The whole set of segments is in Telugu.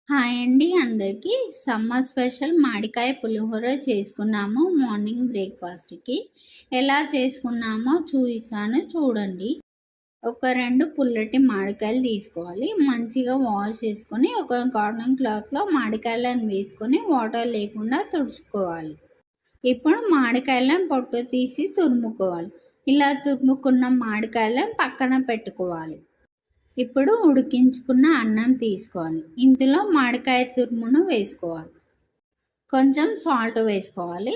హాయ్ అండి అందరికీ. సమ్మర్ స్పెషల్ మామిడికాయ పులిహోర చేసుకున్నాము మార్నింగ్ బ్రేక్ఫాస్ట్కి. ఎలా చేసుకున్నామో చూపిస్తాను చూడండి. ఒక 2 పుల్లటి మామిడికాయలు తీసుకోవాలి. మంచిగా వాష్ చేసుకొని ఒక కాటన్ క్లాత్లో మామిడికాయలను వేసుకొని వాటర్ లేకుండా తుడుచుకోవాలి. ఇప్పుడు మామిడికాయలను పొట్టు తీసి తురుముకోవాలి. ఇలా తురుముకున్న మామిడికాయలను పక్కన పెట్టుకోవాలి. ఇప్పుడు ఉడికించుకున్న అన్నం తీసుకోవాలి. ఇందులో మామిడికాయ తురుమును వేసుకోవాలి. కొంచెం సాల్ట్ వేసుకోవాలి.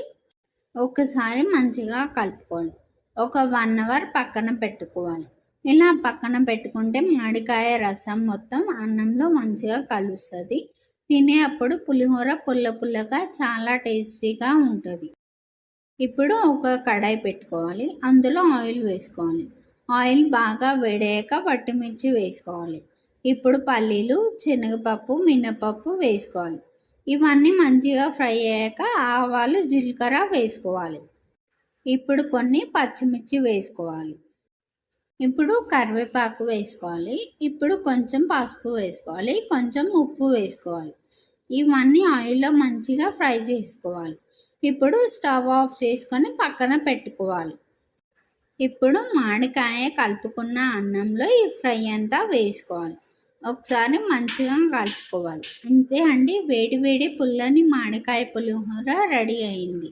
ఒకసారి మంచిగా కలుపుకోవాలి. ఒక 1 అవర్ పక్కన పెట్టుకోవాలి. ఇలా పక్కన పెట్టుకుంటే మామిడికాయ రసం మొత్తం అన్నంలో మంచిగా కలుస్తుంది. తినేటప్పుడు పులిహోర పుల్ల పుల్లగా చాలా టేస్టీగా ఉంటుంది. ఇప్పుడు ఒక కడాయి పెట్టుకోవాలి. అందులో ఆయిల్ వేసుకోవాలి. ఆయిల్ బాగా వేడయ్యాక పచ్చిమిర్చి వేసుకోవాలి. ఇప్పుడు పల్లీలు, శనగపప్పు, మినపప్పు వేసుకోవాలి. ఇవన్నీ మంచిగా ఫ్రై అయ్యాక ఆవాలు, జీలకర్ర వేసుకోవాలి. ఇప్పుడు కొన్ని పచ్చిమిర్చి వేసుకోవాలి. ఇప్పుడు కరివేపాకు వేసుకోవాలి. ఇప్పుడు కొంచెం పసుపు వేసుకోవాలి. కొంచెం ఉప్పు వేసుకోవాలి. ఇవన్నీ ఆయిల్లో మంచిగా ఫ్రై చేసుకోవాలి. ఇప్పుడు స్టవ్ ఆఫ్ చేసుకొని పక్కన పెట్టుకోవాలి. ఇప్పుడు మామిడికాయ కలుపుకున్న అన్నంలో ఈ ఫ్రై అంతా వేసుకోవాలి. ఒకసారి మంచిగా కలుపుకోవాలి. అంతే అండి, వేడి వేడి పుల్లని మామిడికాయ పులిహోర రెడీ అయింది.